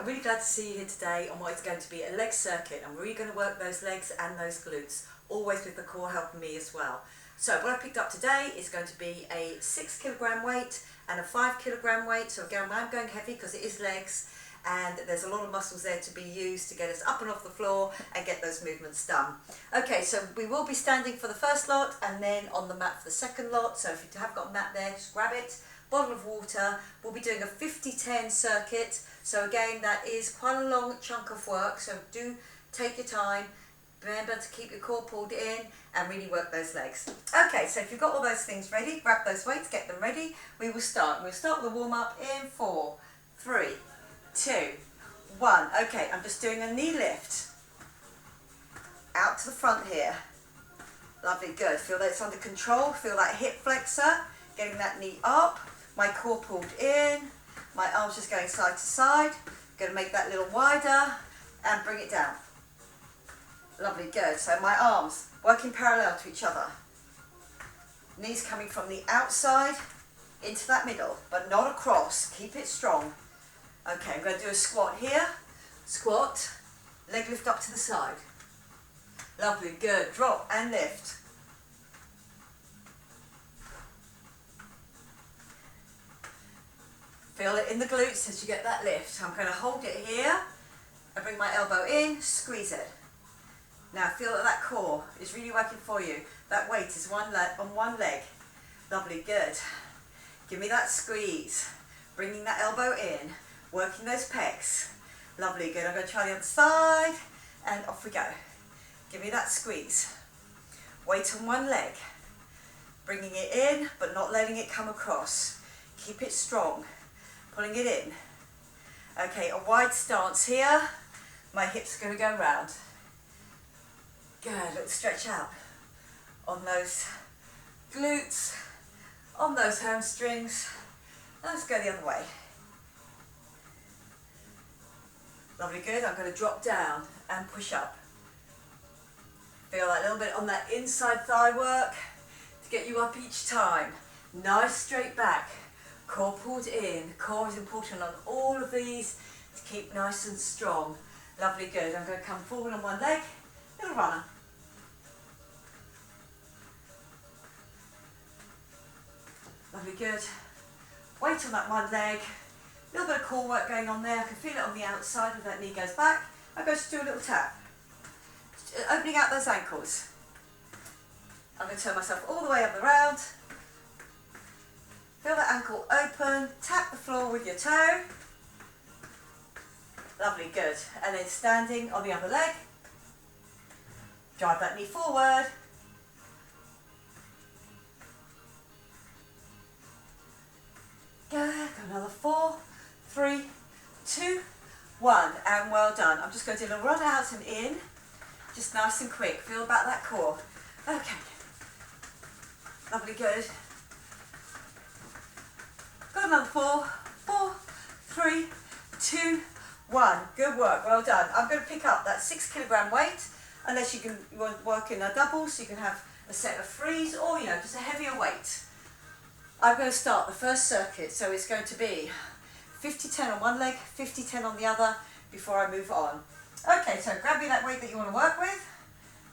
really glad to see you here today on what is going to be a leg circuit. I'm really going to work those legs and those glutes, always with the core helping me as well. So what I picked up today is going to be a 6 kilogram weight and a 5 kilogram weight. So again, I'm going heavy because it is legs and there's a lot of muscles there to be used to get us up and off the floor and get those movements done. Okay, so we will be standing for the first lot and then on the mat for the second lot. So if you have got a mat there, just grab it. Bottle of water. We'll be doing a 50-10 circuit. So again, that is quite a long chunk of work. So do take your time. Remember to keep your core pulled in and really work those legs. Okay, so if you've got all those things ready, grab those weights, get them ready. We will start. We'll start with a warm up in 4, 3, 2, 1. Okay, I'm just doing a knee lift. Out to the front here. Lovely, good. Feel that it's under control. Feel that hip flexor. Getting that knee up. My core pulled in. My arms just going side to side. Going to make that a little wider and bring it down. Lovely, good. So my arms working parallel to each other. Knees coming from the outside into that middle, but not across. Keep it strong. Okay, I'm going to do a squat here. Squat. Leg lift up to the side. Lovely, good. Drop and lift. Feel it in the glutes as you get that lift. I'm going to hold it here. I bring my elbow in, squeeze it. Now feel that that core is really working for you. That weight is on one leg. Lovely, good. Give me that squeeze. Bringing that elbow in, working those pecs. Lovely, good. I'm going to try the other side and off we go. Give me that squeeze. Weight on one leg. Bringing it in but not letting it come across. Keep it strong. Pulling it in. Okay, a wide stance here. My hips are going to go round. Good, little stretch out on those glutes, on those hamstrings. Let's go the other way. Lovely, good. I'm going to drop down and push up. Feel that little bit on that inside thigh work to get you up each time. Nice straight back. Core pulled in. Core is important on all of these to keep nice and strong. Lovely, good. I'm going to come forward on one leg. Little runner. Lovely, good. Weight on that one leg. A little bit of core work going on there. I can feel it on the outside as that knee goes back. I'm going to do a little tap. Opening out those ankles. I'm going to turn myself all the way up and around. Feel that ankle open. Tap the floor with your toe. Lovely, good. And then standing on the other leg. Drive that knee forward. Go another 4, 3, 2, 1, and well done. I'm just going to do a run out and in, just nice and quick. Feel about that core. Okay, lovely, good. Got another 4, 4, 3, 2, 1. Good work, well done. I'm going to pick up that 6 kilogram weight, unless you can work in a double, so you can have a set of 3s, or just a heavier weight. I'm going to start the first circuit, so it's going to be 50-10 on one leg, 50-10 on the other, before I move on. Okay, so grab me that weight that you want to work with.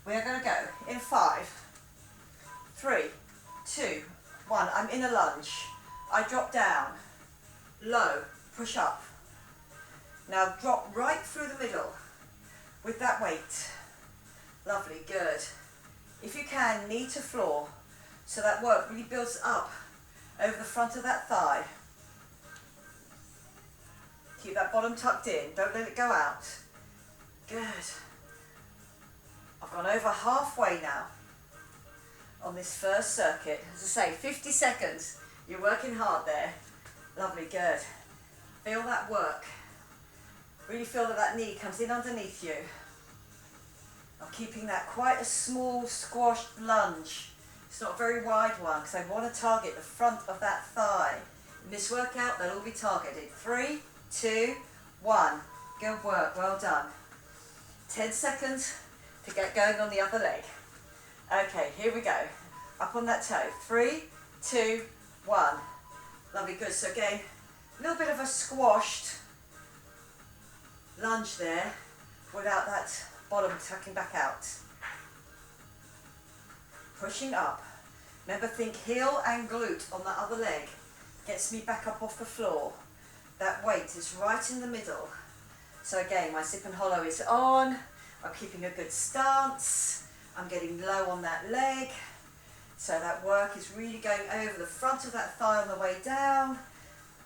We are going to go in 5, 3, 2, 1. I'm in a lunge. I drop down, low, push up. Now drop right through the middle with that weight. Lovely, good. If you can, knee to floor, so that work really builds up over the front of that thigh. Keep that bottom tucked in, don't let it go out. Good. I've gone over halfway now on this first circuit. As I say, 50 seconds. You're working hard there. Lovely, good. Feel that work. Really feel that that knee comes in underneath you. I'm keeping that quite a small squashed lunge. It's not a very wide one because I want to target the front of that thigh. In this workout, they'll all be targeted. 3, 2, 1. Good work, well done. 10 seconds to get going on the other leg. Okay, here we go. Up on that toe. 3, 2, 1. Lovely, good. So again, a little bit of a squashed lunge there without that bottom tucking back out. Pushing up. Remember, think heel and glute on the other leg. Gets me back up off the floor. That weight is right in the middle. So again, my zip and hollow is on. I'm keeping a good stance. I'm getting low on that leg. So that work is really going over the front of that thigh on the way down,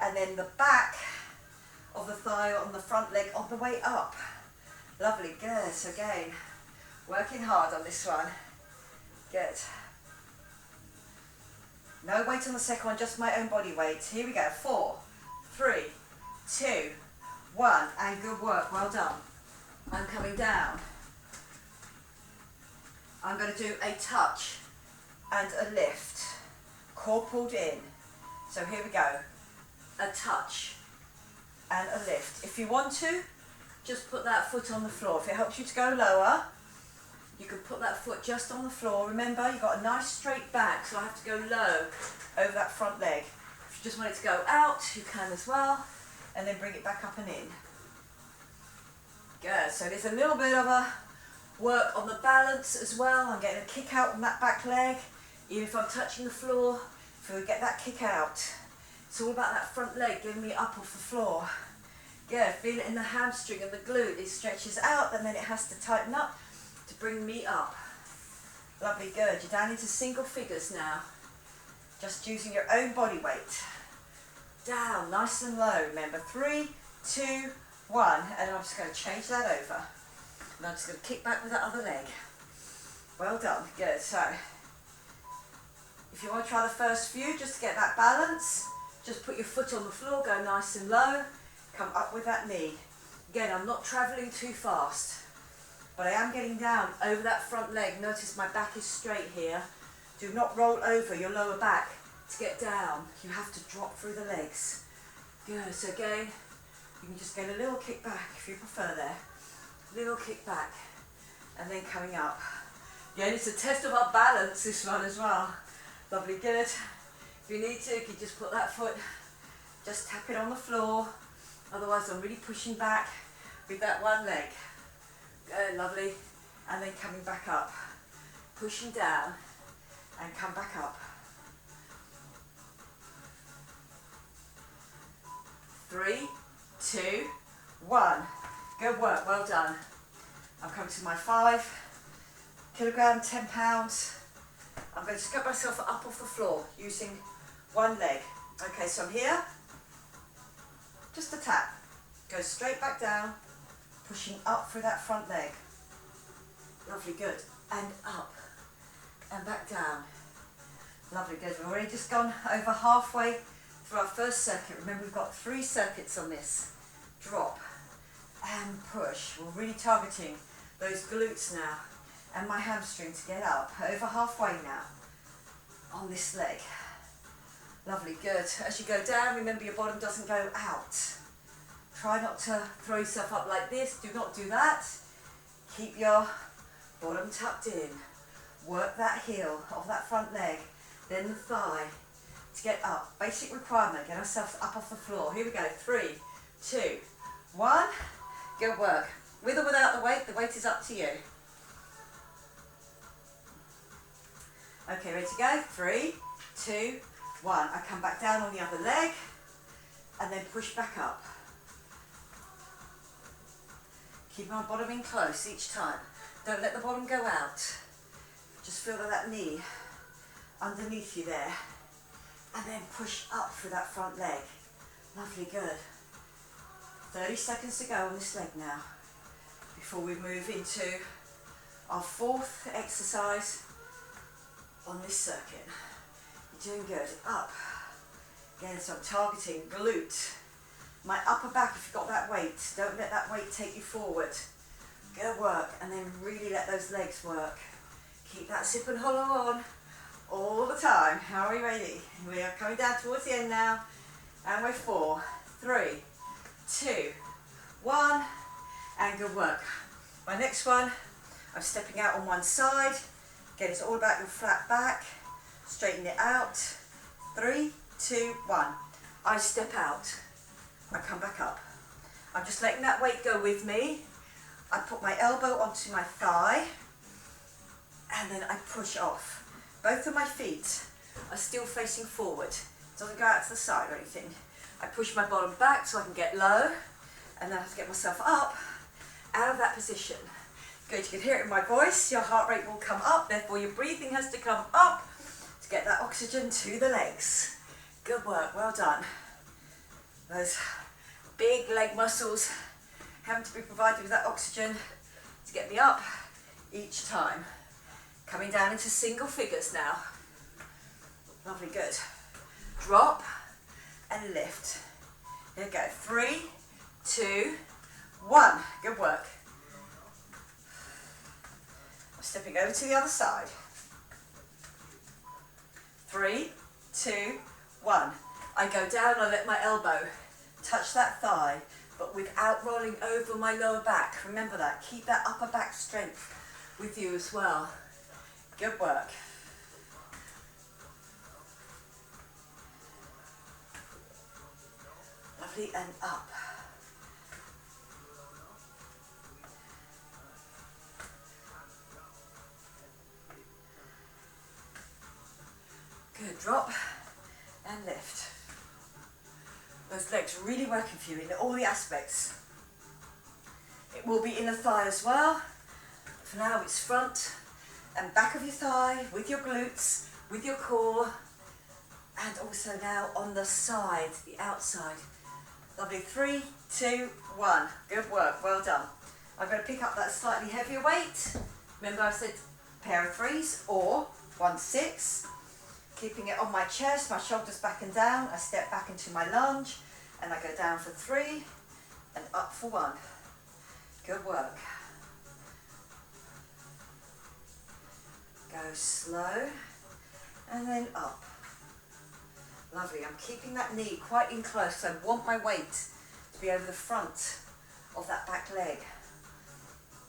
and then the back of the thigh on the front leg on the way up. Lovely, good. So again, working hard on this one. Good. No weight on the second one, just my own body weight. Here we go. 4, 3, 2, 1, and good work. Well done. I'm coming down. I'm going to do a touch and a lift. Core pulled in. So here we go. A touch and a lift. If you want to, just put that foot on the floor. If it helps you to go lower, you can put that foot just on the floor. Remember, you've got a nice straight back, so I have to go low over that front leg. If you just want it to go out, you can as well, and then bring it back up and in. Good, so there's a little bit of a work on the balance as well. I'm getting a kick out on that back leg, even if I'm touching the floor. If we get that kick out, it's all about that front leg getting me up off the floor. Good, feel it in the hamstring and the glute. It stretches out and then it has to tighten up to bring me up. Lovely, good. You're down into single figures now. Just using your own body weight. Down, nice and low. Remember, 3, 2, 1. And I'm just going to change that over. And I'm just going to kick back with that other leg. Well done, good. So, if you want to try the first few, just to get that balance, just put your foot on the floor, go nice and low, come up with that knee. Again, I'm not travelling too fast, but I am getting down over that front leg. Notice my back is straight here. Do not roll over your lower back to get down. You have to drop through the legs. Good, so again, you can just get a little kick back if you prefer there. Little kick back, and then coming up. Again, it's a test of our balance, this one as well. Lovely, good. If you need to, you can just put that foot, just tap it on the floor. Otherwise, I'm really pushing back with that one leg. Good, lovely. And then coming back up. Pushing down and come back up. 3, 2, 1. Good work, well done. I'm coming to my 5 kilogram, 10 pounds. I'm going to scoop myself up off the floor using one leg. Okay, so I'm here. Just a tap. Go straight back down, pushing up through that front leg. Lovely, good. And up. And back down. Lovely, good. We've already just gone over halfway through our first circuit. Remember, we've got 3 circuits on this. Drop and push. We're really targeting those glutes now and my hamstring to get up. Over halfway now on this leg. Lovely, good. As you go down, remember your bottom doesn't go out. Try not to throw yourself up like this. Do not do that. Keep your bottom tucked in. Work that heel of that front leg, then the thigh to get up. Basic requirement, get ourselves up off the floor. Here we go, 3, 2, 1. Good work. With or without the weight is up to you. Okay, ready to go? 3, 2, 1. I come back down on the other leg and then push back up. Keep my bottom in close each time. Don't let the bottom go out. Just feel that knee underneath you there. And then push up through that front leg. Lovely, good. 30 seconds to go on this leg now before we move into our 4th exercise on this circuit. You're doing good. Up. Again, so I'm targeting glute. My upper back, if you've got that weight, don't let that weight take you forward. Go work and then really let those legs work. Keep that zip and hollow on all the time. How are we ready? We are coming down towards the end now. And we're 4, 3, 2, 1. And good work. My next one, I'm stepping out on one side. Again, it's all about your flat back. Straighten it out. 3, 2, 1. I step out. I come back up. I'm just letting that weight go with me. I put my elbow onto my thigh and then I push off. Both of my feet are still facing forward. It doesn't go out to the side or anything. I push my bottom back so I can get low, and then I have to get myself up out of that position. Good, you can hear it in my voice. Your heart rate will come up, therefore your breathing has to come up to get that oxygen to the legs. Good work, well done. Those big leg muscles having to be provided with that oxygen to get me up each time. Coming down into single figures now. Lovely, good. Drop and lift. Here we go. 3, 2, 1. Good work. I'm stepping over to the other side. 3, 2, 1. I go down, I let my elbow touch that thigh, but without rolling over my lower back. Remember that. Keep that upper back strength with you as well. Good work. Lovely, and up. Good, drop and lift. Those legs really working for you in all the aspects. It will be inner thigh as well. For now it's front and back of your thigh with your glutes, with your core, and also now on the side, the outside. Lovely, 3, 2, 1. Good work, well done. I'm going to pick up that slightly heavier weight. Remember I said pair of 3s or 1-6. Keeping it on my chest, my shoulders back and down. I step back into my lunge and I go down for 3 and up for 1. Good work. Go slow and then up. Lovely, I'm keeping that knee quite in close, so I want my weight to be over the front of that back leg.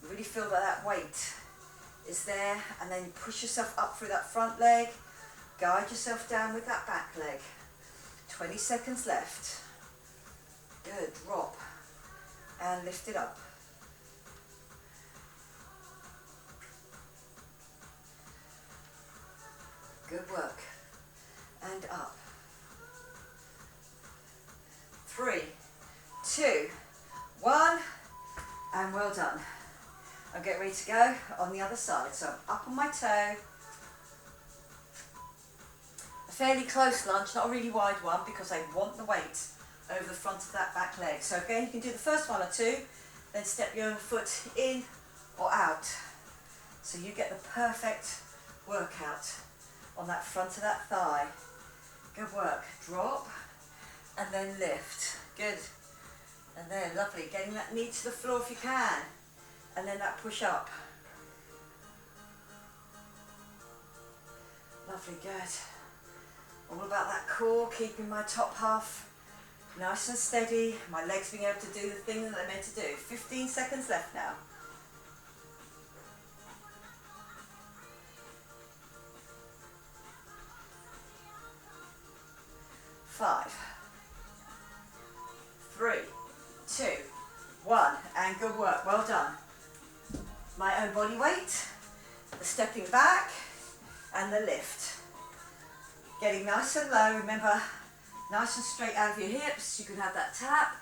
Really feel that that weight is there, and then push yourself up through that front leg. Guide yourself down with that back leg. 20 seconds left. Good, drop and lift it up. Good work. And up. 3, 2, 1, and well done. I'm getting ready to go on the other side. So I'm up on my toe. A fairly close lunge, not a really wide one, because I want the weight over the front of that back leg. So again, you can do the first 1 or 2, then step your foot in or out. So you get the perfect workout on that front of that thigh. Good work. Drop and then lift. Good. And then, lovely, getting that knee to the floor if you can. And then that push up. Lovely, good. All about that core, keeping my top half nice and steady. My legs being able to do the thing that they're meant to do. 15 seconds left now. 5, 3, 2, 1, and good work, well done. My own body weight, the stepping back, and the lift. Getting nice and low, remember, nice and straight out of your hips. You can have that tap,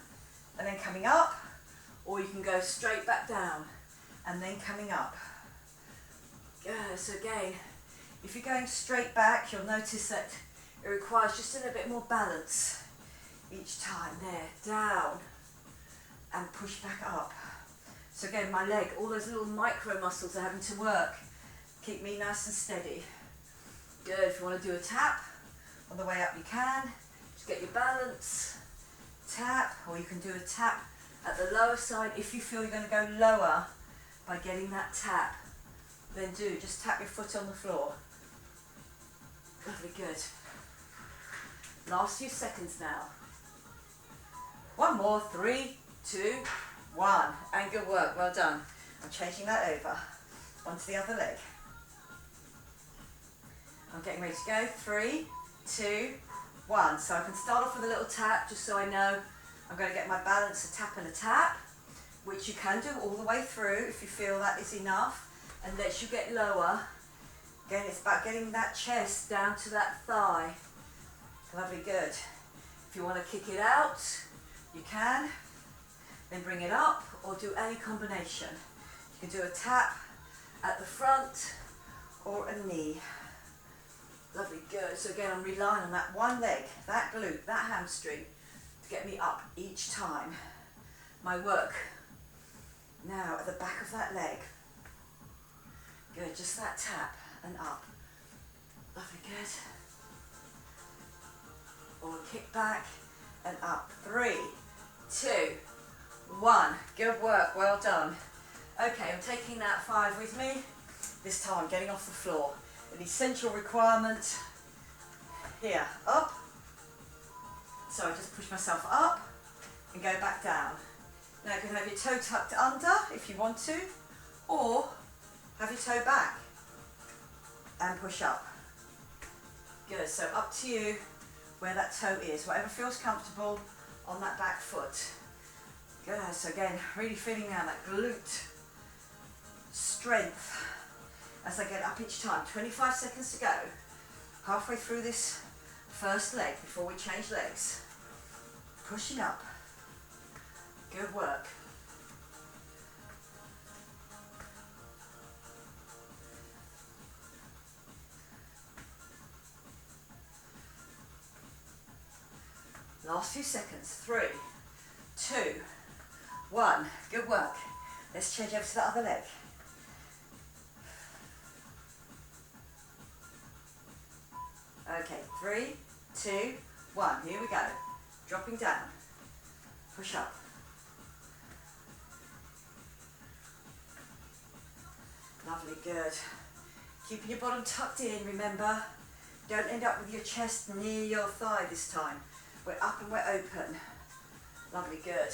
and then coming up, or you can go straight back down, and then coming up. Good, so again, if you're going straight back, you'll notice that it requires just a little bit more balance each time. There, down and push back up. So again, my leg, all those little micro muscles are having to work. Keep me nice and steady. Good, if you want to do a tap on the way up you can. Just get your balance, tap, or you can do a tap at the lower side if you feel you're going to go lower by getting that tap. Then do, just tap your foot on the floor. Lovely, good. Last few seconds now. 1 more, 3, 2, 1, and good work, well done. I'm changing that over onto the other leg. I'm getting ready to go, 3, 2, 1. So I can start off with a little tap just so I know I'm going to get my balance, a tap and a tap, which you can do all the way through if you feel that is enough, and lets you get lower. Again, it's about getting that chest down to that thigh. Lovely, good. If you want to kick it out, you can. Then bring it up, or do any combination. You can do a tap at the front, or a knee. Lovely, good. So again, I'm relying on that one leg, that glute, that hamstring, to get me up each time. My work now at the back of that leg. Good, just that tap and up. Lovely, good. Or kick back and up. 3, 2, 1. Good work, well done. Okay, I'm taking that 5 with me. This time, getting off the floor. An essential requirement. Here, up. So I just push myself up and go back down. Now you can have your toe tucked under if you want to, or have your toe back and push up. Good, so up to you where that toe is, whatever feels comfortable on that back foot. Good, so again, really feeling now that glute strength as I get up each time. 25 seconds to go. Halfway through this first leg before we change legs. Pushing up. Good work. Last few seconds. 3, 2, 1. Good work. Let's change over to the other leg. Okay, 3, 2, 1. Here we go. Dropping down. Push up. Lovely, good. Keeping your bottom tucked in, remember. Don't end up with your chest near your thigh this time. We're up and we're open. Lovely, good.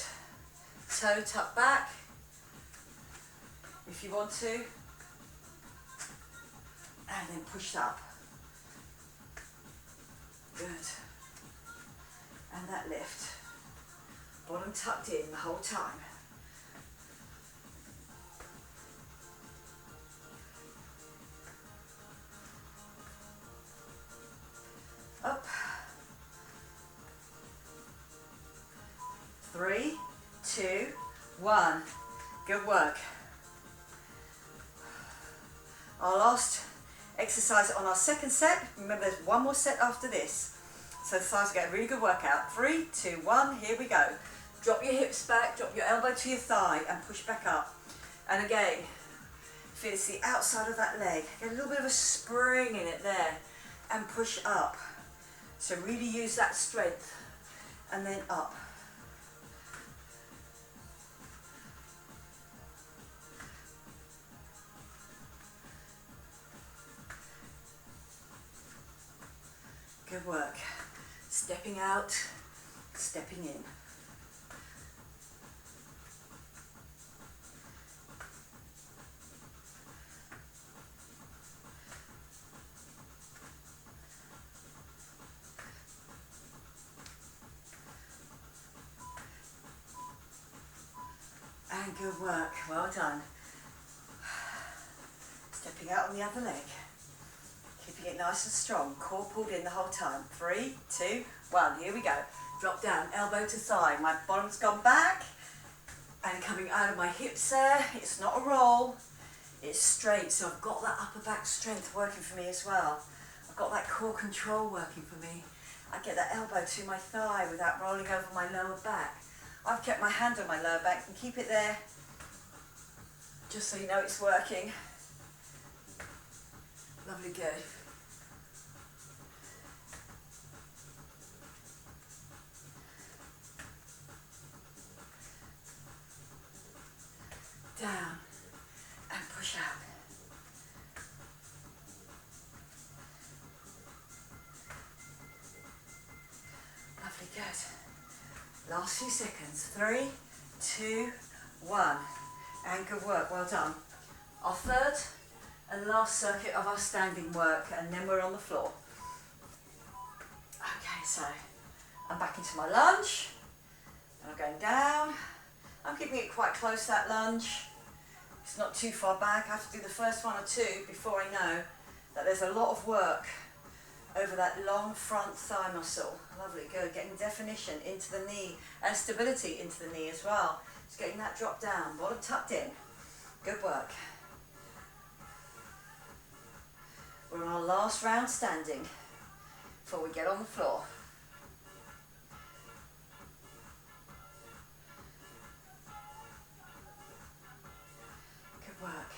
Toe tucked back, if you want to. And then push up. Good. And that lift. Bottom tucked in the whole time. Up. 3, 2, 1. Good work. Our last exercise on our second set. Remember, there's one more set after this. So the thighs get a really good workout. 3, 2, 1. Here we go. Drop your hips back, drop your elbow to your thigh and push back up. And again, feel it's the outside of that leg. Get a little bit of a spring in it there and push up. So really use that strength and then up. Good work. Stepping out, stepping in. And good work, well done. Stepping out on the other leg. Keeping it nice and strong, core pulled in the whole time. 3, 2, 1, here we go. Drop down, elbow to thigh. My bottom's gone back and coming out of my hips there. It's not a roll, it's straight. So I've got that upper back strength working for me as well. I've got that core control working for me. I get that elbow to my thigh without rolling over my lower back. I've kept my hand on my lower back and keep it there just so you know it's working. Lovely, good. Down and push out. Lovely, good. Last few seconds. 3, 2, 1. And good work, well done. Our third and last circuit of our standing work, and then we're on the floor. Okay, so I'm back into my lunge. And I'm going down. I'm keeping it quite close, that lunge. It's not too far back. I have to do the first one or two before I know that there's a lot of work over that long front thigh muscle. Lovely, good. Getting definition into the knee and stability into the knee as well. Just getting that drop down, bottom tucked in. Good work. We're on our last round standing before we get on the floor. Good work.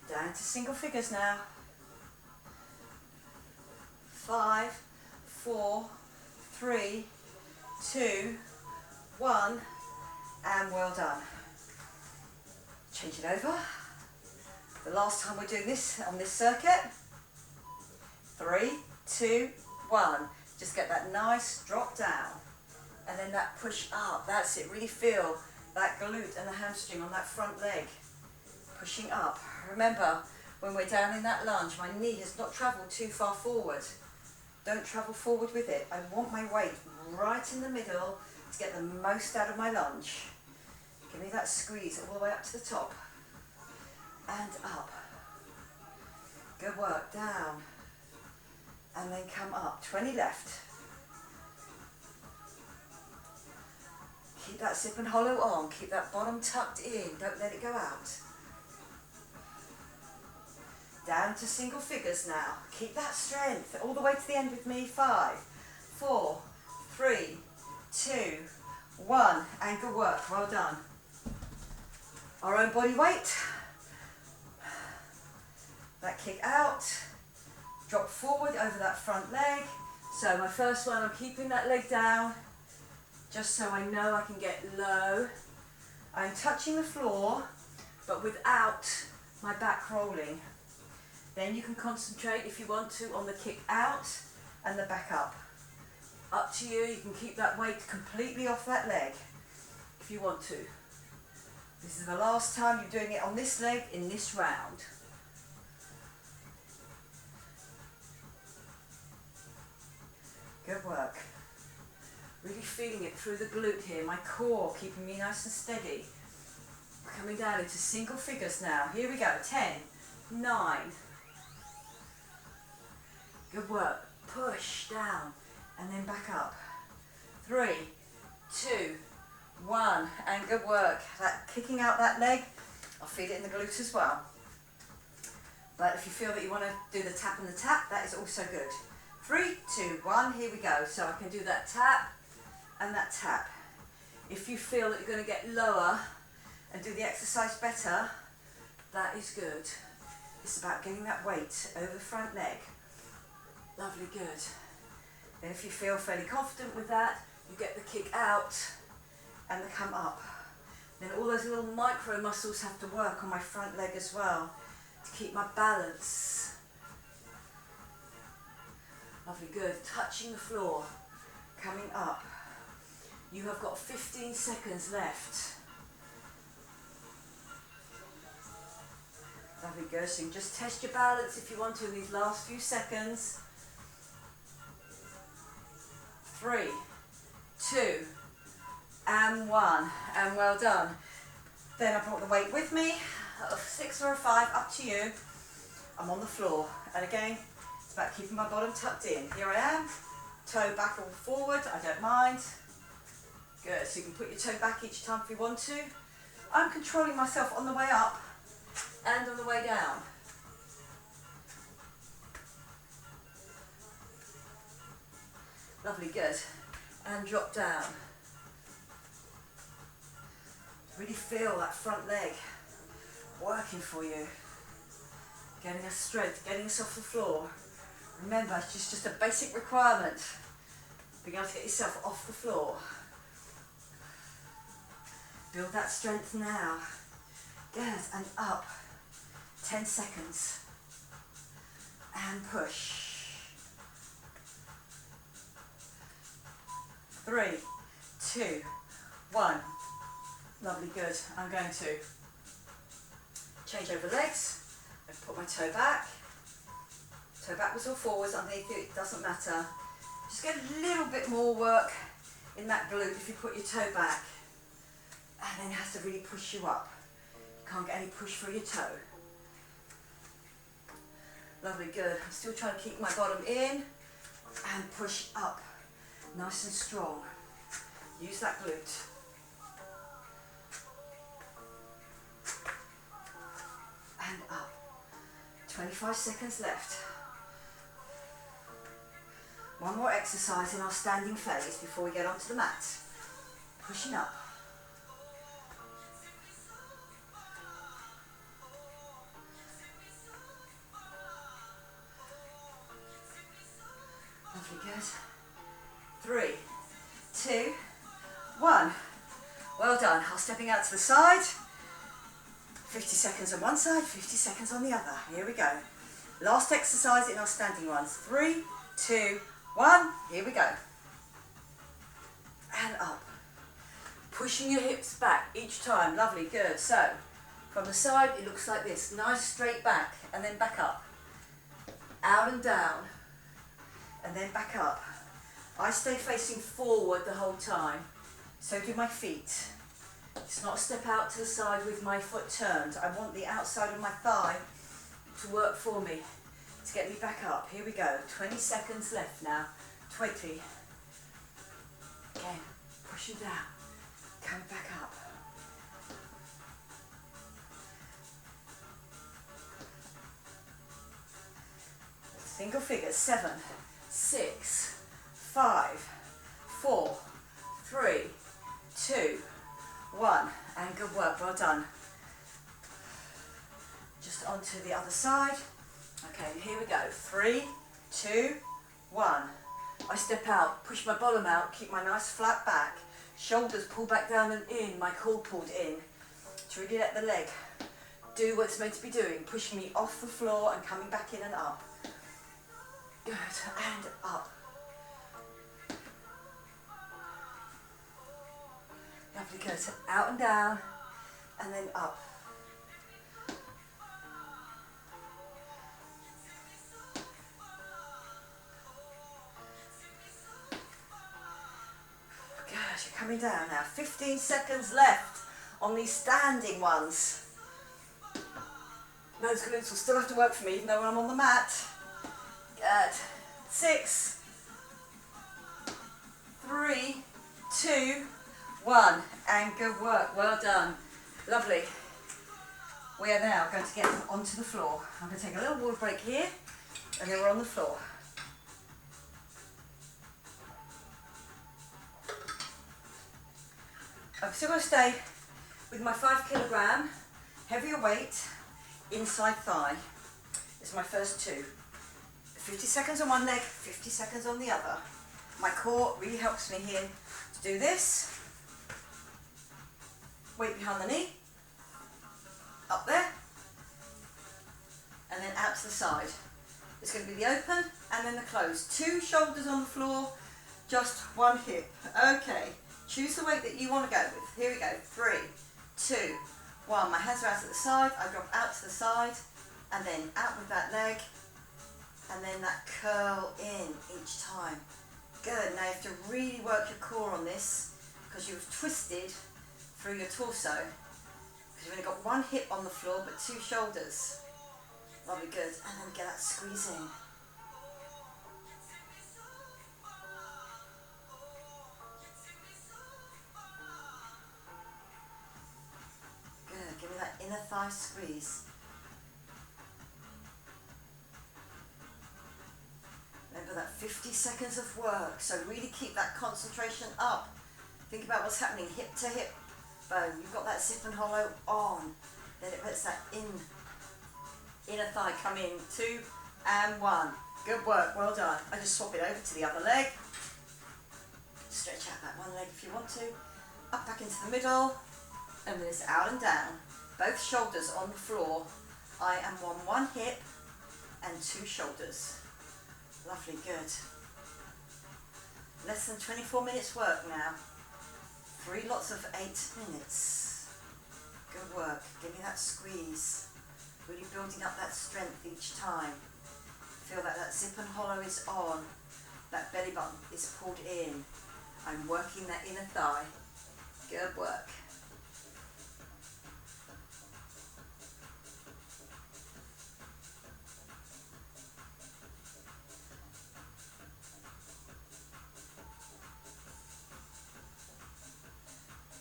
Down to single figures now. 5, 4, 3, 2, 1, and well done. Change it over. The last time we're doing this on this circuit. 3, 2, 1. Just get that nice drop down. And then that push up. That's it. Really feel that glute and the hamstring on that front leg. Pushing up. Remember, when we're down in that lunge, my knee has not travelled too far forward. Don't travel forward with it. I want my weight right in the middle to get the most out of my lunge. Give me that squeeze all the way up to the top. And up. Good work. Down. And then come up. 20 left. Keep that zip and hollow on. Keep that bottom tucked in. Don't let it go out. Down to single figures now. Keep that strength all the way to the end with me. 5, 4, 3, 2, 1. And good work. Well done. Our own body weight. That kick out. Drop forward over that front leg. So my first one, I'm keeping that leg down just so I know I can get low. I'm touching the floor, but without my back rolling. Then you can concentrate, if you want to, on the kick out and the back up. Up to you. You can keep that weight completely off that leg if you want to. This is the last time you're doing it on this leg in this round. Good work. Really feeling it through the glute here. My core keeping me nice and steady. Coming down into single figures now. Here we go. 10, 9. Good work. Push down and then back up. 3, 2, 1. And good work. That kicking out that leg, I'll feed it in the glutes as well. But if you feel that you want to do the tap and the tap, that is also good. 3, 2, 1. Here we go. So I can do that tap and that tap. If you feel that you're going to get lower and do the exercise better, that is good. It's about getting that weight over the front leg. Lovely, good. Then if you feel fairly confident with that, you get the kick out and the come up. Then all those little micro muscles have to work on my front leg as well to keep my balance. Lovely, good. Touching the floor, coming up. You have got 15 seconds left. Lovely, good. So you can just test your balance if you want to in these last few seconds. 3, 2, and 1. And well done. Then I brought the weight with me. A 6 or a 5, up to you. I'm on the floor. And again, it's about keeping my bottom tucked in. Here I am. Toe back or forward, I don't mind. Good, so you can put your toe back each time if you want to. I'm controlling myself on the way up and on the way down. Lovely, good. And drop down. Really feel that front leg working for you. Getting us strength, getting us off the floor. Remember, it's just a basic requirement. Being able to get yourself off the floor. Build that strength now. Good, and up. 10 seconds. And push. 3, 2, 1. Lovely, good. I'm going to change over legs. I've put my toe back. Toe backwards or forwards underneath you, it doesn't matter. Just get a little bit more work in that glute if you put your toe back. And then it has to really push you up. You can't get any push through your toe. Lovely, good. I'm still trying to keep my bottom in and push up. Nice and strong. Use that glute. And up. 25 seconds left. One more exercise in our standing phase before we get onto the mat. Pushing up. Lovely, good. 3, 2, 1. Well done. I'm stepping out to the side. 50 seconds on one side, 50 seconds on the other. Here we go. Last exercise in our standing ones. 3, 2, 1. Here we go. And up. Pushing your hips back each time. Lovely, good. So, from the side, it looks like this. Nice straight back, and then back up. Out and down, and then back up. I stay facing forward the whole time. So do my feet. It's not a step out to the side with my foot turned. I want the outside of my thigh to work for me, to get me back up. Here we go. 20 seconds left now. 20. Again, pushing down. Coming back up. Single figures. 7, 6, 5, 4, 3, 2, 1. And good work. Well done. Just onto the other side. Okay, here we go. 3, 2, 1. I step out, push my bottom out, keep my nice flat back. Shoulders pull back down and in, my core pulled in. To really let the leg do what it's meant to be doing, pushing me off the floor and coming back in and up. Good, and up. Lovely, good. So out and down, and then up. Good, you're coming down now. 15 seconds left on these standing ones. Those glutes will still have to work for me, even though I'm on the mat. Good. 6, 3, 2, 1. And good work. Well done. Lovely. We are now going to get onto the floor. I'm going to take a little water break here, and then we're on the floor. I'm still going to stay with my 5 kilogram heavier weight inside thigh. This is my first 2. 50 seconds on one leg, 50 seconds on the other. My core really helps me here to do this. Weight behind the knee, up there, and then out to the side. It's going to be the open and then the close. 2 shoulders on the floor, just 1 hip. Okay, choose the weight that you want to go with. Here we go. 3, 2, 1. My hands are out to the side. I drop out to the side, and then out with that leg, and then that curl in each time. Good. Now you have to really work your core on this because you've twisted through your torso because you've only got 1 hip on the floor but 2 shoulders. Lovely, good. And then get that squeeze in. Good. Give me that inner thigh squeeze. Remember that 50 seconds of work, so really keep that concentration up. Think about what's happening hip to hip bone. You've got that zip and hollow on. Then it lets that inner thigh come in. 2 and 1. Good work, well done. I just swap it over to the other leg. Stretch out that one leg if you want to. Up back into the middle. And then it's out and down. Both shoulders on the floor. I am on 1 hip and 2 shoulders. Lovely, good. Less than 24 minutes work now. 3 lots of 8 minutes. Good work. Give me that squeeze. Really building up that strength each time. Feel that that zip and hollow is on. that belly button is pulled in. I'm working that inner thigh. Good work.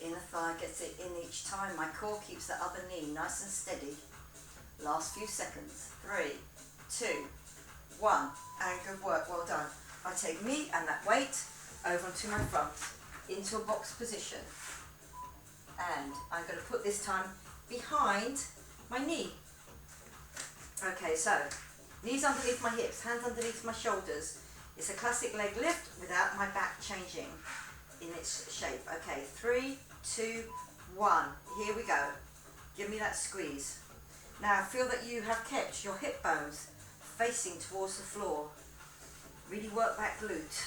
Inner thigh gets it in each time. My core keeps the other knee nice and steady. Last few seconds. 3, 2, 1. And good work. Well done. I take me and that weight over onto my front into a box position. And I'm going to put this time behind my knee. Okay, so knees underneath my hips, hands underneath my shoulders. It's a classic leg lift without my back changing in its shape. Okay, 3, 2, 1. Here we go. Give me that squeeze. Now feel that you have kept your hip bones facing towards the floor. Really work that glute.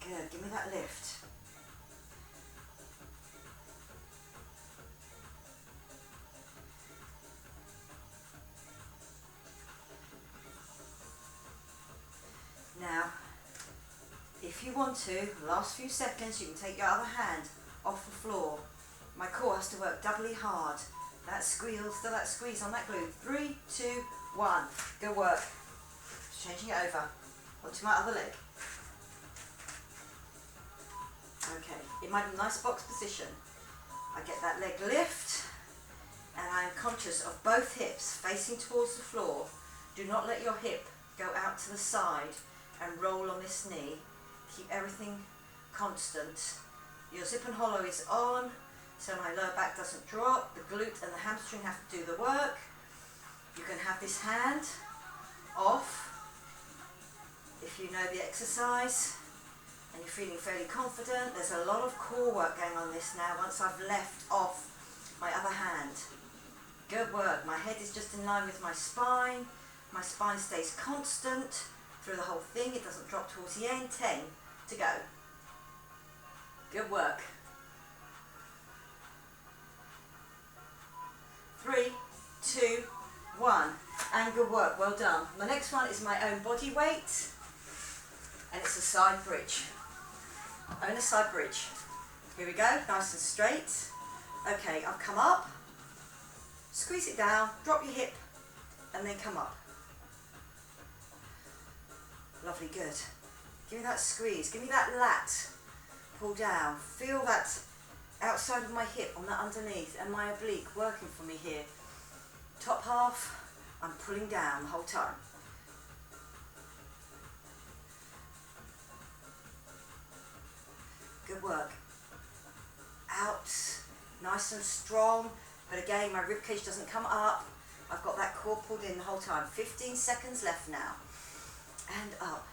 Good, give me that lift. Now, if you want to, last few seconds, you can take your other hand off the floor. My core has to work doubly hard. That squeeze, still that squeeze on that glute. 3, 2, 1. Good work. Changing it over onto my other leg. Okay, in my nice box position, I get that leg lift and I'm conscious of both hips facing towards the floor. Do not let your hip go out to the side and roll on this knee. Keep everything constant. Your zip and hollow is on, so my lower back doesn't drop. The glute and the hamstring have to do the work. You can have this hand off if you know the exercise and you're feeling fairly confident. There's a lot of core work going on this now once I've left off my other hand. Good work. My head is just in line with my spine. My spine stays constant through the whole thing. It doesn't drop towards the end. 10 to go. Good work. 3, 2, 1. And good work. Well done. The next one is my own body weight. And it's a side bridge. Own a side bridge. Here we go. Nice and straight. Okay, I've come up. Squeeze it down. Drop your hip. And then come up. Lovely, good. Give me that squeeze, give me that lat. Pull down, feel that outside of my hip on that underneath and my oblique working for me here. Top half, I'm pulling down the whole time. Good work. Out, nice and strong, but again my ribcage doesn't come up. I've got that core pulled in the whole time. 15 seconds left now. And up.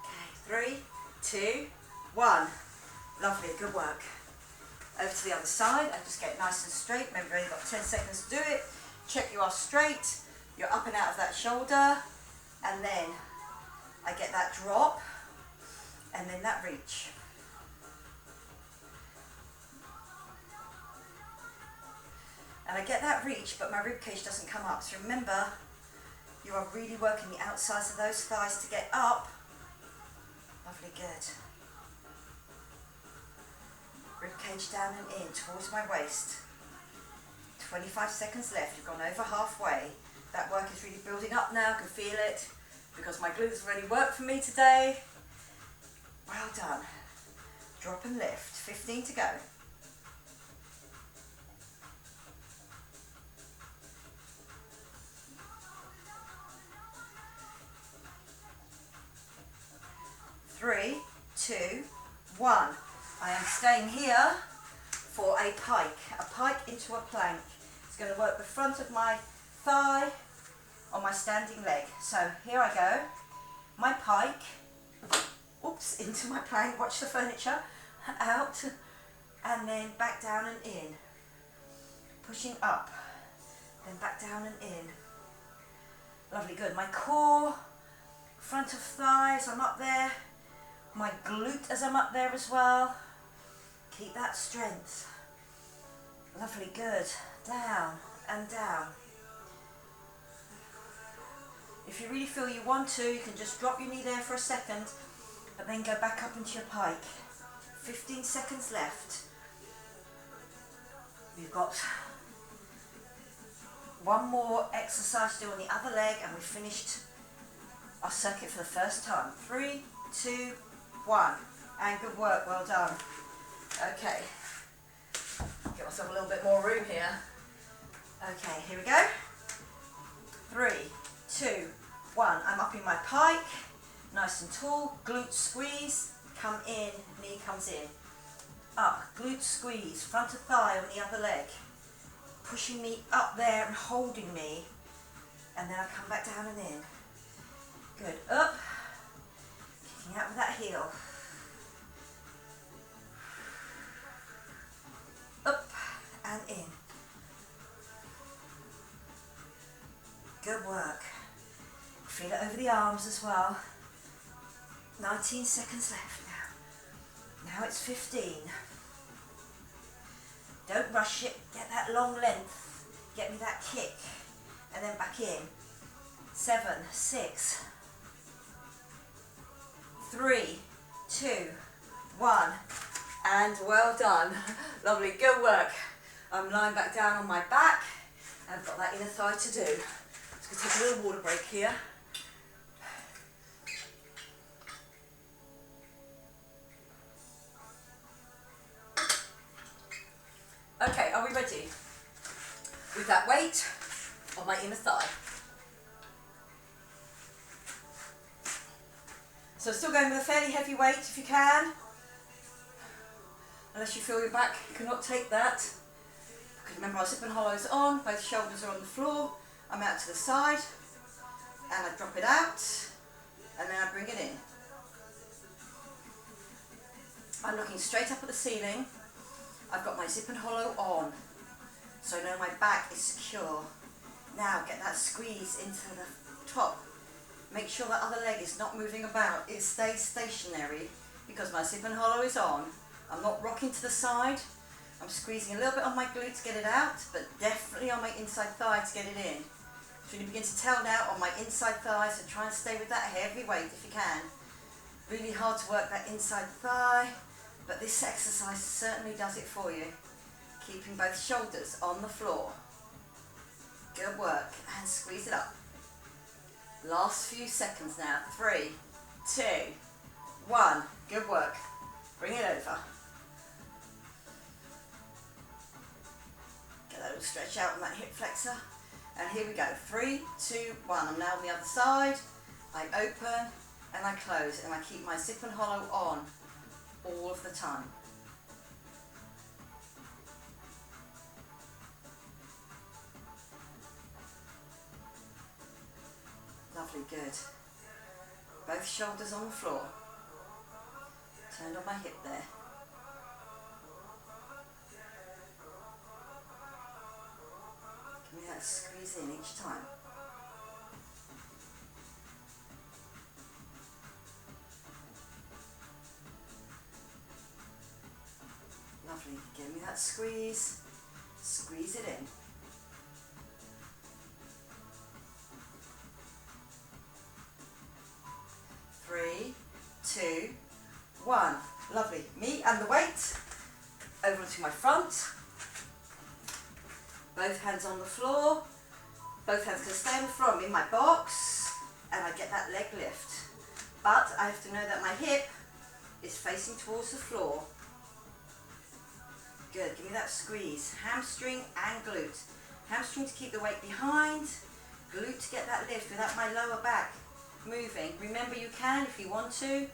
Okay, 3, 2, 1. Lovely, good work. Over to the other side and just get nice and straight. Remember, you've got 10 seconds to do it. Check you are straight. You're up and out of that shoulder. And then I get that drop. And then that reach. And I get that reach, but my ribcage doesn't come up. So remember, you are really working the outsides of those thighs to get up. Lovely, good. Ribcage down and in towards my waist. 25 seconds left. You've gone over halfway. That work is really building up now. I can feel it because my glutes already worked for me today. Well done. Drop and lift. 15 to go. Three, 2, 1. I am staying here for a pike into a plank. It's going to work the front of my thigh on my standing leg. So here I go. My pike. Oops, into my plank. Watch the furniture. Out and then back down and in. pushing up, then back down and in. Lovely, good. My core, front of thighs, I'm up there. My glute as I'm up there as well. Keep that strength. Lovely, good. Down and down. If you really feel you want to, you can just drop your knee there for a second, but then go back up into your pike. 15 seconds left. We've got one more exercise to do on the other leg, and we've finished our circuit for the first time. 3, 2, 1. And good work, well done. Okay. Get myself a little bit more room here. Okay, here we go. 3, 2, 1. I'm up in my pike, nice and tall. Glute squeeze, come in, knee comes in. Up, glute squeeze, front of thigh on the other leg. Pushing me up there and holding me. And then I come back down and in. Good, up. Kicking out with that heel. Up and in. Good work. Feel it over the arms as well. 19 seconds left now. Now it's 15. Don't rush it. Get that long length. Get me that kick. And then back in. 7, 6, 3, 2, 1. And well done. Lovely, good work. I'm lying back down on my back and I've got that inner thigh to do. Just going to take a little water break here. Okay, are we ready? With that weight on my inner thigh. So still going with a fairly heavy weight if you can. Unless you feel your back cannot take that. Because remember, our zip and hollow is on, both shoulders are on the floor. I'm out to the side, and I drop it out, and then I bring it in. I'm looking straight up at the ceiling. I've got my zip and hollow on, so I know my back is secure. Now get that squeeze into the top. Make sure that other leg is not moving about. It stays stationary because my zip and hollow is on. I'm not rocking to the side. I'm squeezing a little bit on my glutes to get it out, but definitely on my inside thigh to get it in. So you begin to tell now on my inside thigh, so try and stay with that heavy weight if you can. Really hard to work that inside thigh, but this exercise certainly does it for you. Keeping both shoulders on the floor. Good work, and squeeze it up. Last few seconds now. 3, 2, 1. Good work. Bring it over. Get that little stretch out on that hip flexor. And here we go. 3, 2, 1. I'm now on the other side. I open and I close, and I keep my zip and hollow on all of the time. Lovely, good. Both shoulders on the floor. Turned on my hip there. Give me that squeeze in each time. Lovely, give me that squeeze. Squeeze it in. Three, 2, 1. Lovely. Me and the weight over to my front. Both hands on the floor. Both hands can stay on the floor. I'm in my box and I get that leg lift. But I have to know that my hip is facing towards the floor. Good. Give me that squeeze. Hamstring and glute. Hamstring to keep the weight behind. Glute to get that lift without my lower back moving. Remember, you can, if you want to,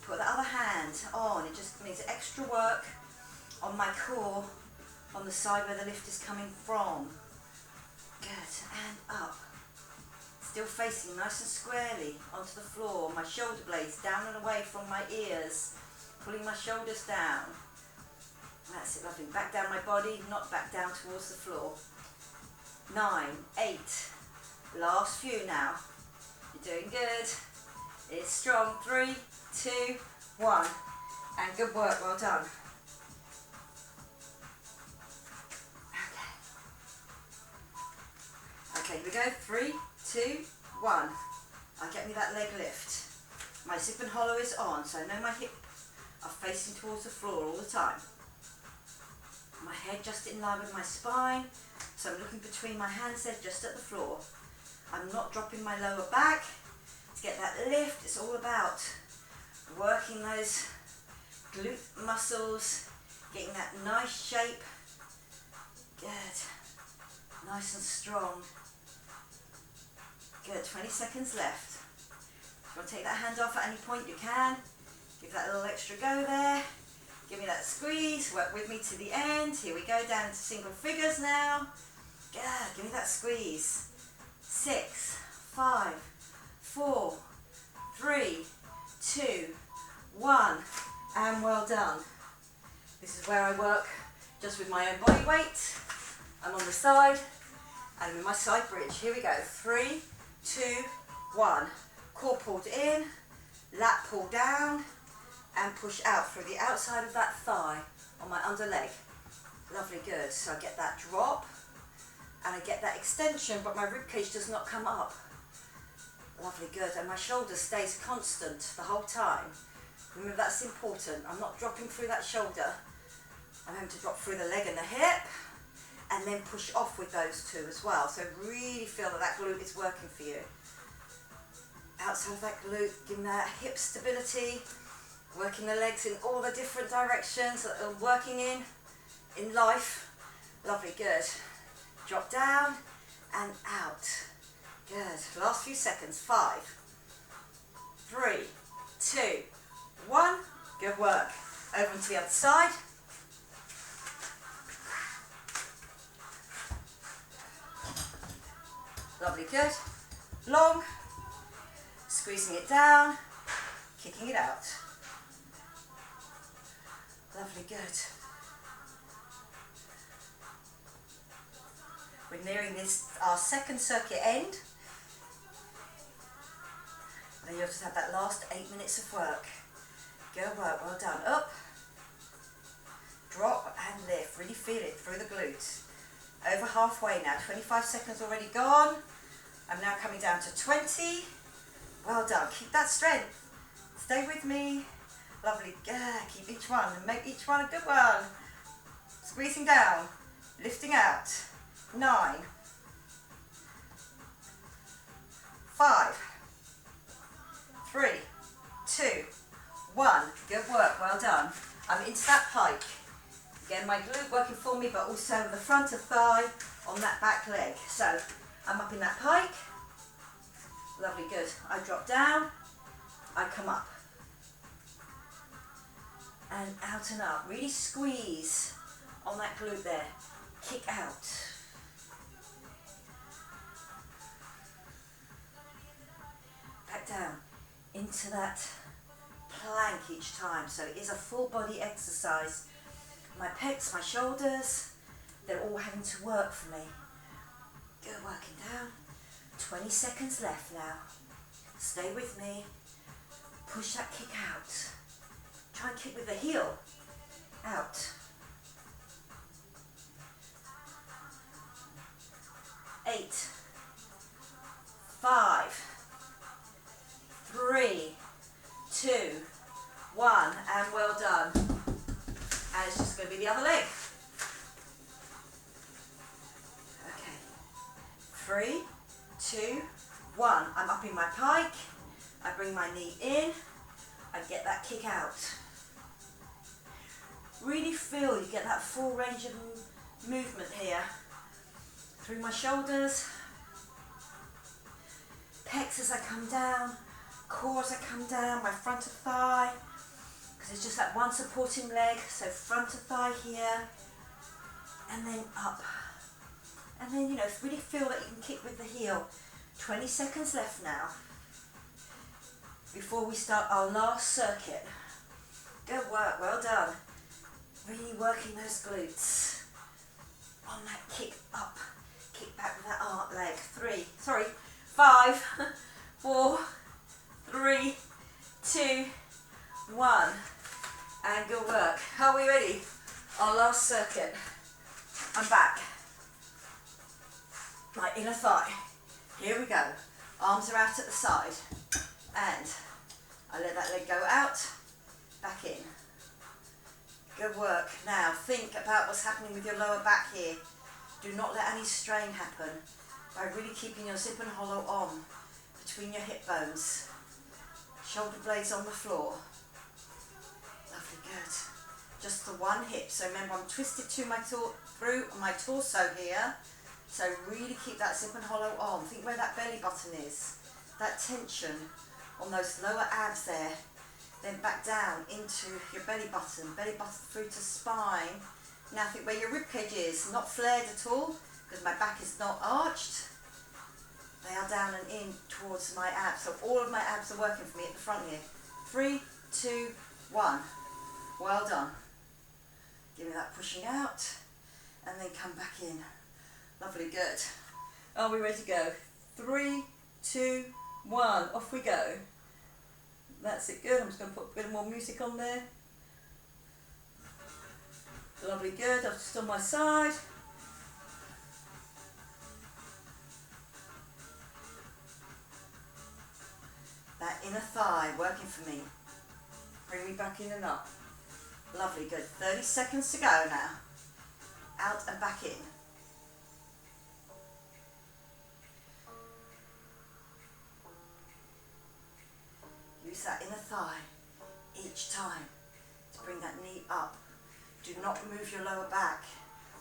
put the other hand on. It just needs extra work on my core, on the side where the lift is coming from. Good, and up. Still facing nice and squarely onto the floor. My shoulder blades down and away from my ears. Pulling my shoulders down. That's it, lovely. Back down my body, not back down towards the floor. 9, 8. Last few now. You're doing good. It's strong. 3, 2, 1. And good work, well done. Okay, here we go. 3, 2, 1. Get me that leg lift. My zip and hollow is on, so I know my hip are facing towards the floor all the time. My head just in line with my spine, so I'm looking between my hands there just at the floor. I'm not dropping my lower back. To get that lift, it's all about working those glute muscles, getting that nice shape. Good. Nice and strong. Good, 20 seconds left. If you want to take that hand off at any point, you can. Give that a little extra go there. Give me that squeeze, work with me to the end. Here we go, down into single figures now. Good, give me that squeeze. 6, 5, 4, 3, 2, 1, and well done. This is where I work just with my own body weight. I'm on the side, and with my side bridge. Here we go, 3, 2, 1. Core pulled in, lat pull down, and push out through the outside of that thigh on my under leg. Lovely, good. So I get that drop, and I get that extension, but my ribcage does not come up. Lovely, good. And my shoulder stays constant the whole time. Remember, that's important. I'm not dropping through that shoulder. I'm having to drop through the leg and the hip, and then push off with those two as well. So really feel that that glute is working for you. Outside of that glute, giving that hip stability, working the legs in all the different directions that I'm working in life. Lovely, good. Drop down and out. Good. Last few seconds. 5, 3, 2, 1. Good work. Over to the other side. Lovely, good. Long. Squeezing it down. Kicking it out. Lovely, good. We're nearing our second circuit end. And you'll just have that last 8 minutes of work. Good work, well done. Up, drop and lift. Really feel it through the glutes. Over halfway now, 25 seconds already gone. I'm now coming down to 20. Well done, keep that strength. Stay with me. Lovely, keep each one and make each one a good one. Squeezing down, lifting out. 9, 5, 3, 2, 1. Good work, well done. I'm into that pike. Again, my glute working for me, but also the front of thigh on that back leg. So I'm up in that pike. Lovely, good. I drop down, I come up. And out and up. Really squeeze on that glute there. Kick out. Back down into that plank each time. So it is a full body exercise. My pecs, my shoulders, they're all having to work for me. Good, working down. 20 seconds left now. Stay with me. Push that kick out. Try and kick with the heel. Out. 8, 5, 3, 2, 1, and well done. And it's just going to be the other leg. Okay. 3, 2, 1. I'm up in my pike. I bring my knee in. I get that kick out. Really feel you get that full range of movement here. Through my shoulders. Pecs as I come down. Core as I come down. My front of thigh. Because it's just that one supporting leg. So front of thigh here. And then up. And then, really feel that you can kick with the heel. 20 seconds left now. Before we start our last circuit. Good work, well done. Really working those glutes. On that kick up, kick back with that arm leg. 5, 4, 3, 2, 1. And good work. Are we ready? Our last circuit. I'm back. My inner thigh. Here we go. Arms are out at the side. And I let that leg go out, back in. Good work. Now think about what's happening with your lower back here. Do not let any strain happen by really keeping your zip and hollow on between your hip bones. Shoulder blades on the floor. Lovely, good. Just the one hip. So remember, I'm twisted to through my torso here. So really keep that zip and hollow on. Think where that belly button is. That tension on those lower abs there. Then back down into your belly button through to spine. Now think where your rib cage is, not flared at all, because my back is not arched. They are down and in towards my abs. So all of my abs are working for me at the front here. 3, 2, 1. Well done. Give me that pushing out, and then come back in. Lovely, good. Are we ready to go? 3, 2, 1. Off we go. That's it, good. I'm just going to put a bit more music on there. Lovely, good. I'm just on my side. That inner thigh working for me. Bring me back in and up. Lovely, good. 30 seconds to go now. Out and back in. Use that inner thigh each time to bring that knee up. Do not move your lower back.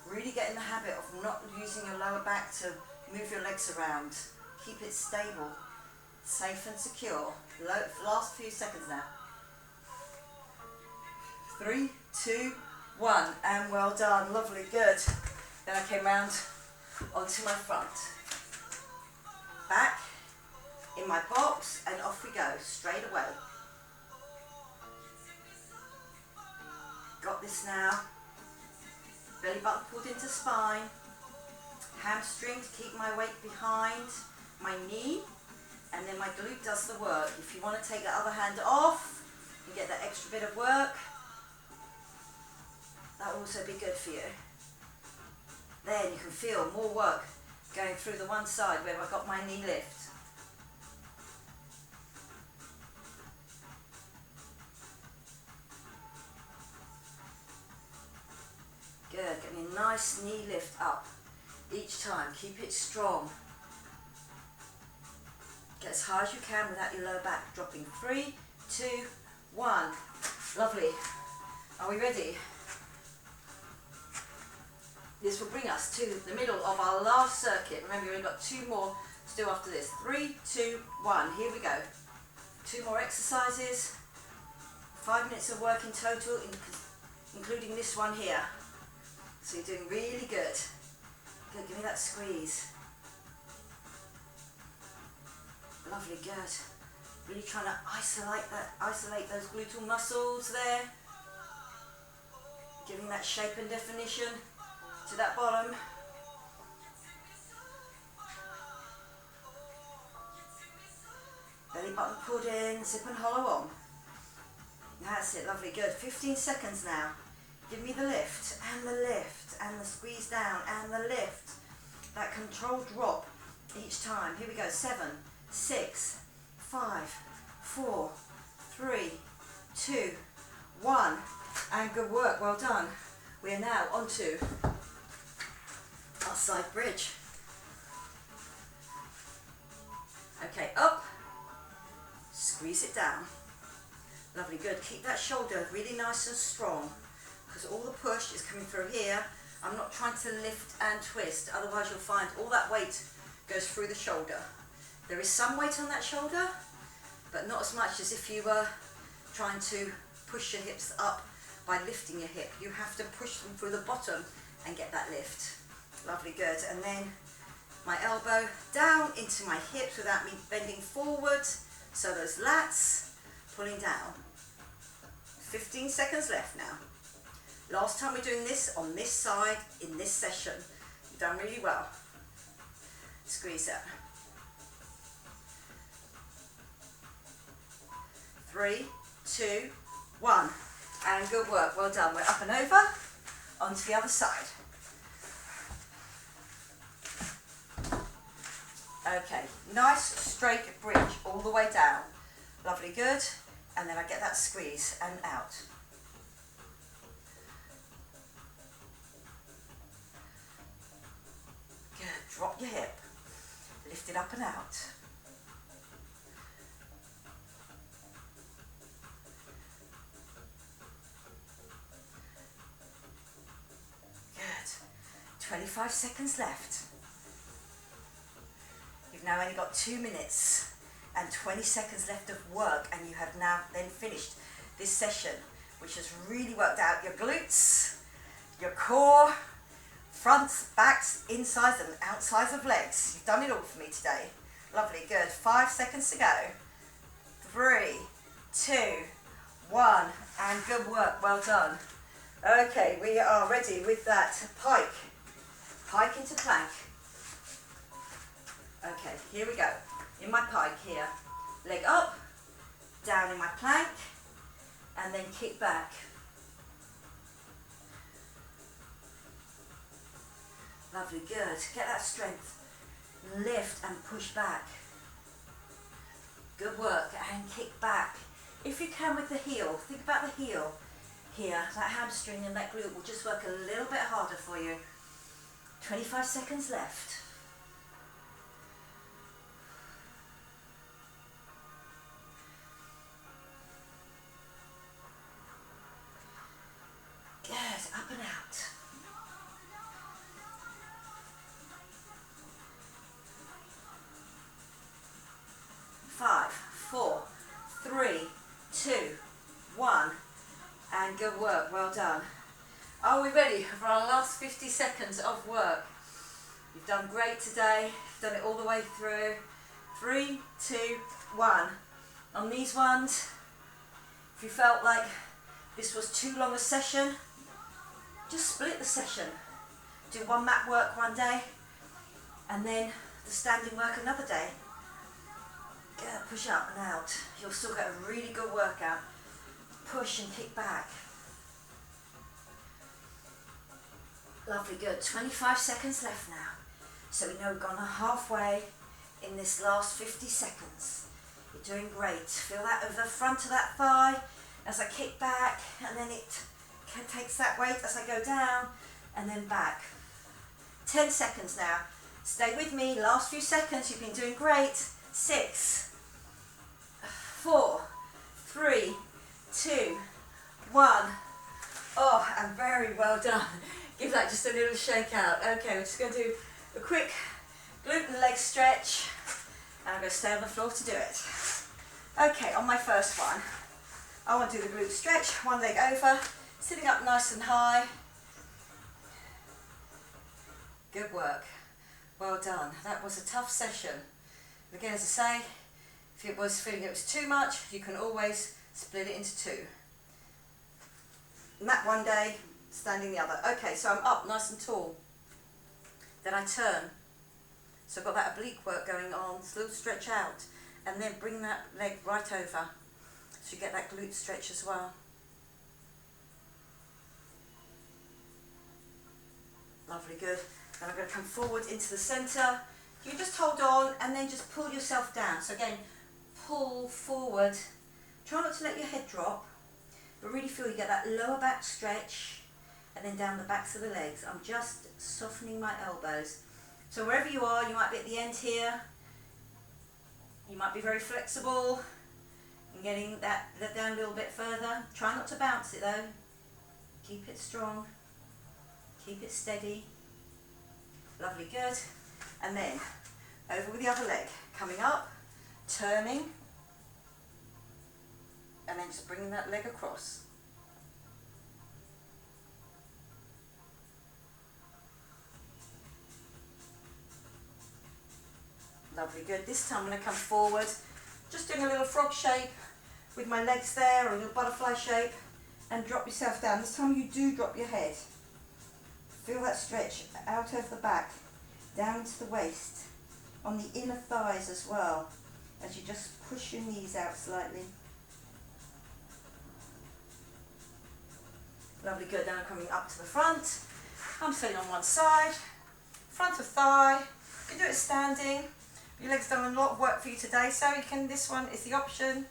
Really get in the habit of not using your lower back to move your legs around. Keep it stable, safe and secure. Last few seconds now. 3, 2, 1, and well done. Lovely, good. Then I came round onto my front. Back in my box, and off we go, straight away. Got this now. Belly button pulled into spine. Hamstring to keep my weight behind my knee, and then my glute does the work. If you want to take the other hand off and get that extra bit of work, that will also be good for you. Then you can feel more work going through the one side where I've got my knee lift. Good, get me a nice knee lift up each time. Keep it strong. Get as high as you can without your lower back dropping. 3, 2, 1. Lovely. Are we ready? This will bring us to the middle of our last circuit. Remember, we've only got 2 more to do after this. 3, 2, 1. Here we go. 2 more exercises. 5 minutes of work in total, including this one here. So you're doing really good. Good, give me that squeeze. Lovely, good. Really trying to isolate those gluteal muscles there. Giving that shape and definition to that bottom. Belly button pulled in, zip and hollow on. That's it, lovely, good. 15 seconds now. Give me the lift, and the squeeze down, and the lift. That controlled drop each time. Here we go, 7, 6, 5, 4, 3, 2, 1. And good work, well done. We are now onto our side bridge. Okay, up, squeeze it down. Lovely, good. Keep that shoulder really nice and strong, because all the push is coming through here. I'm not trying to lift and twist, otherwise you'll find all that weight goes through the shoulder. There is some weight on that shoulder, but not as much as if you were trying to push your hips up by lifting your hip. You have to push them through the bottom and get that lift. Lovely, good. And then my elbow down into my hips without me bending forward. So those lats pulling down. 15 seconds left now. Last time we're doing this on this side in this session. You've done really well. Squeeze it. 3, 2, 1. And good work, well done. We're up and over onto the other side. Okay, nice straight bridge all the way down. Lovely, good. And then I get that squeeze and out. Good, drop your hip. Lift it up and out. Good. 25 seconds left. You've now only got 2 minutes and 20 seconds left of work, and you have now then finished this session, which has really worked out your glutes, your core, fronts, backs, insides and outsides of legs. You've done it all for me today. Lovely, good. 5 seconds to go. 3, 2, 1, and good work, well done. Okay, we are ready with that pike into plank. Okay, here we go. In my pike here, leg up, down in my plank, and then kick back. Lovely, good. Get that strength. Lift and push back. Good work, and kick back. If you can with the heel, think about the heel here. That hamstring and that glute will just work a little bit harder for you. 25 seconds left. Good, up and out. 5, 4, 3, 2, 1, and good work, well done. Are we ready for our last 50 seconds of work? You've done great today, you've done it all the way through. 3, 2, 1. On these ones, if you felt like this was too long a session, just split the session. Do one mat work one day, and then the standing work another day. Good, push up and out. You'll still get a really good workout. Push and kick back. Lovely, good. 25 seconds left now. So we know we've gone halfway in this last 50 seconds. You're doing great. Feel that over the front of that thigh as I kick back, and then it takes that weight as I go down and then back. 10 seconds now. Stay with me. Last few seconds. You've been doing great. 6, 4, 3, 2, 1. Oh, and very well done. Give that just a little shake out. Okay, we're just going to do a quick glute and leg stretch, and I'm going to stay on the floor to do it. Okay, on my first one, I want to do the glute stretch, one leg over, sitting up nice and high. Good work. Well done. That was a tough session. Again, as I say, if it was feeling it was too much, you can always split it into 2. Mat one day, standing the other. Okay, so I'm up nice and tall. Then I turn. So I've got that oblique work going on, slow stretch out, and then bring that leg right over. So you get that glute stretch as well. Lovely, good. Then I'm going to come forward into the centre. You just hold on and then just pull yourself down. So again, pull forward. Try not to let your head drop, but really feel you get that lower back stretch, and then down the backs of the legs. I'm just softening my elbows. So wherever you are, you might be at the end here. You might be very flexible and getting that down a little bit further. Try not to bounce it though. Keep it strong. Keep it steady. Lovely, good. And then over with the other leg. Coming up, turning, and then just bringing that leg across. Lovely, good. This time I'm going to come forward, just doing a little frog shape with my legs there, or a little butterfly shape, and drop yourself down. This time you do drop your head. Feel that stretch out over the back, down to the waist, on the inner thighs as well, as you just push your knees out slightly. Lovely, good. Now I'm coming up to the front. I'm sitting on one side, front of thigh. You can do it standing. Your legs done a lot of work for you today, so you can, this one is the option,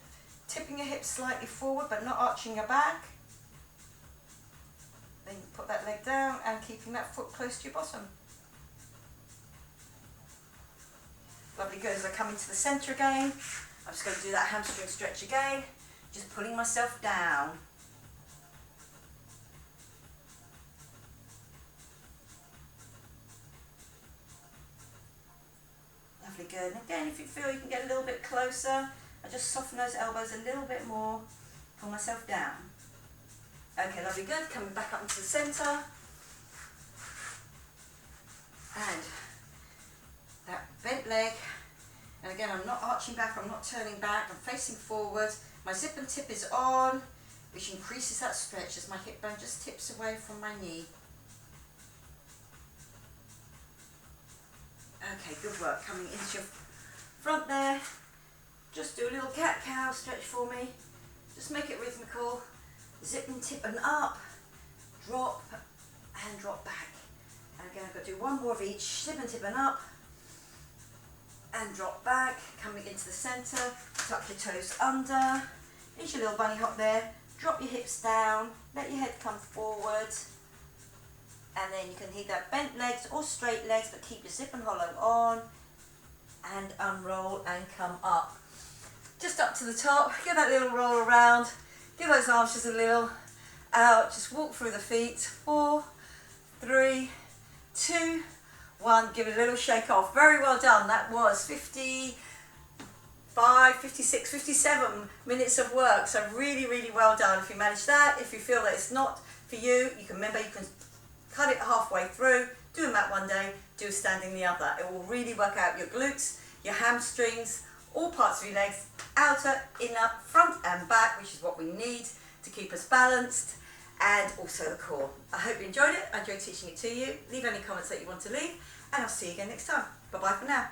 tipping your hips slightly forward but not arching your back. Then you put that leg down and keeping that foot close to your bottom. Lovely, good. As I come into the centre again, I'm just going to do that hamstring stretch again, just pulling myself down. Lovely, good. And again, if you feel you can get a little bit closer, I just soften those elbows a little bit more, pull myself down. Okay, lovely, good. Coming back up into the centre. And that bent leg. And again, I'm not arching back, I'm not turning back, I'm facing forward. My zip and tip is on, which increases that stretch as my hip bone just tips away from my knee. Okay, good work. Coming into your front there. Just do a little cat-cow stretch for me. Just make it rhythmical. Zip and tip and up, drop and drop back. And again, I've got to do one more of each. Zip and tip and up and drop back. Coming into the centre, tuck your toes under. Here's your little bunny hop there. Drop your hips down, let your head come forward. And then you can hit that bent legs or straight legs, but keep your zip and hollow on. And unroll and come up. Just up to the top, give that little roll around. Give those arms just a little out, just walk through the feet. 4, 3, 2, 1. Give it a little shake off. Very well done. That was 55, 56, 57 minutes of work. So really, really well done. If you manage that, if you feel that it's not for you, you can remember you can cut it halfway through, do a mat one day, do standing the other. It will really work out your glutes, your hamstrings, all parts of your legs, outer, inner, front and back, which is what we need to keep us balanced, and also the core. I hope you enjoyed it. I enjoyed teaching it to you. Leave any comments that you want to leave, and I'll see you again next time. Bye bye for now.